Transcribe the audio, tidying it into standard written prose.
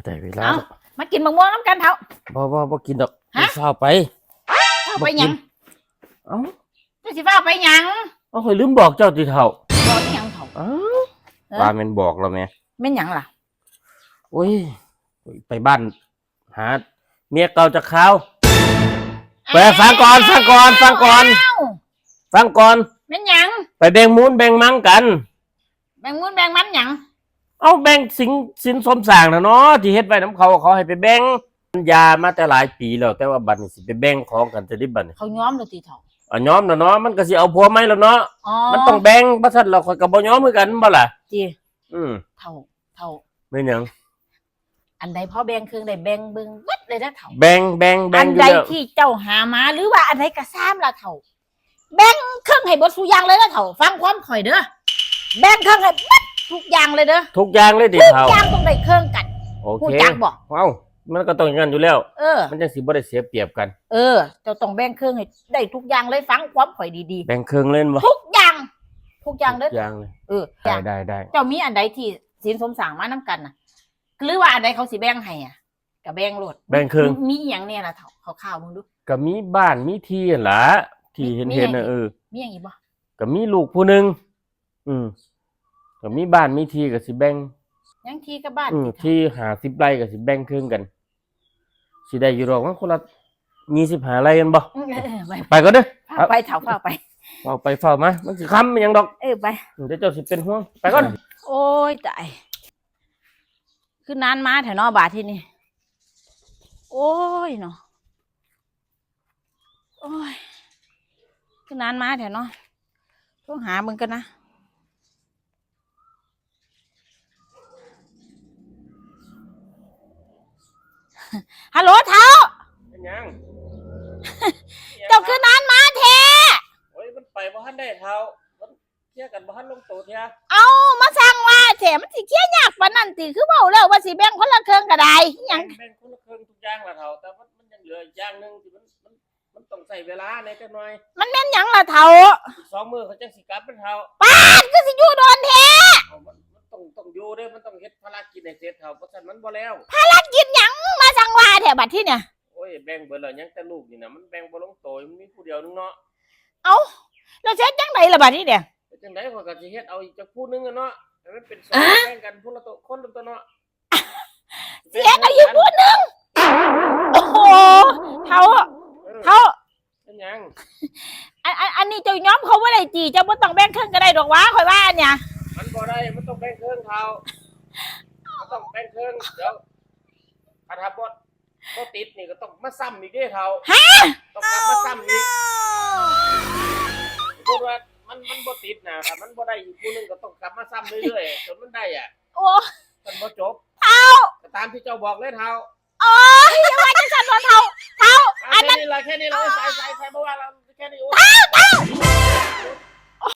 แต่เวลามากินมะม่วงน้ำกันเถอะบ่กินดอกเฝ้าไปยังเอ้าจะสิฟ้าไปยังเคยลืมบอกเจ้าติเฒ่าบอกยังเถอะว่าแม่นบอกแล้วแม่แม่นหยังล่ะโอ้ยไปบ้านหาเมียเก่าจะข้าวไปฟังก่อนแม่นหยังไปแบ่งมูลแบ่งมังกันแบ่งมูลแบ่งมันหยังเอาแบ่งสินสมสร้างนะเนาะที่เฮ็ดไว้น้ำเขาให้ไปแบ่งยามาแต่หลายปีแล้วแต่ว่าบัดนี้สิไปแบ่งของกันจะได้บัดนี้เขาย้อมแล้วติเฒ่าย้อมแล้วเนาะมันก็สิเอาผัวใหม่แล้วเนาะมันต้องแบ่งบ่ซั่นเราค่อยก็บ่ย้อมคือกันบ่ล่ะจิเฒ่าแม่นหยังอันใดพอแบ่งเครื่องได้แบ่งเบิ่งเบิดเลยนะเฒ่าแบ่งอันใดที่เจ้าหามาหรือว่าอันใดก็ซ้ำล่ะเฒ่าแบ่งเครื่องให้เบิดทุกอย่างเลยนะเฒ่าฟังความข่อยเด้อแบ่งเครื่องให้เบิดทุกอย่างเลยเด้อทุกอย่างเลยดิเฒ่าทุกอย่างต้องได้เครื่องกันโอเคจักบ่มันก็ต้องอย่างนั้นอยู่แล้วมันจังสิบ่ได้เสียเปรียบกันเจ้าต้องแบ่งเครื่องให้ได้ทุกอย่างเลยฟังความข่อยดีๆแบ่งเครื่องเล่นบ่ทุกอย่างเด้อทุกอย่างเลยได้เจ้ามีอันใดที่สินสมสร้างมานํกันน่ะหรือว่าอันใดเขาสิแบ่งให้ก็แบ่งโลดแบ่งเครื่องมีหยังแน่ล่ะเฒ่าข่าวๆมึงดูก็มีบ้านมีที่หั่นล่ะที่เห็นน่ะมีหยังอีกบ่ก็มีลูกผู้นึงก็มีบ้านมีที่ก็สิแบ่งยังที่กับบ้านที่50ไร่ก็สิแบ่งครึ่งกันสิได้อยู่ดอกว่าคนละ25ไร่กันบ่ไปก่อนเด้อไปเฒ่าไปเฝ้ามามันสิค้ำหยังดอกไปเดี๋ยวเจ้าสิเป็นห่วงไปก่อนโอ้ยตายคือนานมาแถวบาทที่นี่โอ้ยเนาะโอ้ยคือนานมาแถวต้องหามึงกันนะฮัลโหลเท้าเป็นยังเจ้าคือนานมาแท้โอ้ยมันไปบ่ทันได้เท้ามันเคลียร์กันบ่ทันลงโตเทียเอามาสั่งว่าแถมมันสิเคลียร์ยากปานนั้นติคือเว้าแล้วว่าสิแบ่งคนละครึ่งก็ได้หยังแบ่งคนละครึ่งทุกอย่างล่ะเท้าแต่มันยังเหลืออีกอย่างนึงที่มันต้องใช้เวลาในจักหน่อยมันแม่นหยังล่ะเท้า2 มื้อเขาจังสิกลับเป็นเท้าปานคือสิอยู่โดนแท้ต้องอยู่เด้อมันต้องเฮ็ดภารกิจให้เสร็จเท้าเพราะฉะนั้นมันบ่แล้วภารกิจหยังมาสั่งว่าแถบัดที่เนี่ยโอ้ยแบ่งเบิดแล้วยังแต่ลูกนี่น่ะมันแบ่งบ่ลงโตมันมีผู้เดียวนึงเนาะเอ้าแล้วเฮ็ดจังไดล่ะบัดนี้เนี่ยจังได๋ข้อยก็สิเฮ็ดเอาอีกจักผู้นึงเนาะให้มันเป็น2แบ่งกันคนละตัวคนละตัวเนาะเสียเอาอีกผู้นึงโอ้โหเท้าเป็นหยังอันนี้เจ้าย้อมเขาบ่ได้จีเจ้าบ่ต้องแบ่งครึ่งก็ได้ดอกวะข่อยว่าเนี่ยมันบ่ได้มันต้องแบ่งครึ่งเท้ามันต้องแบ่งครึ่งเดี๋ยวถ้าบ่ติดนี่ก็ต้องมาซ้ำอีกเด้เท้าต้องกลับมาซ้ำอีกพูดว่ามันบ่ติดนะครับมันบ่ได้อีกผู้นึงก็ต้องกลับมาซ้ำเรื่อยๆจนมันได้โอ้มันบ่จบเท้าตามที่เจ้าบอกเลยเท้าโอ้ยอย่าว่าจังซั่น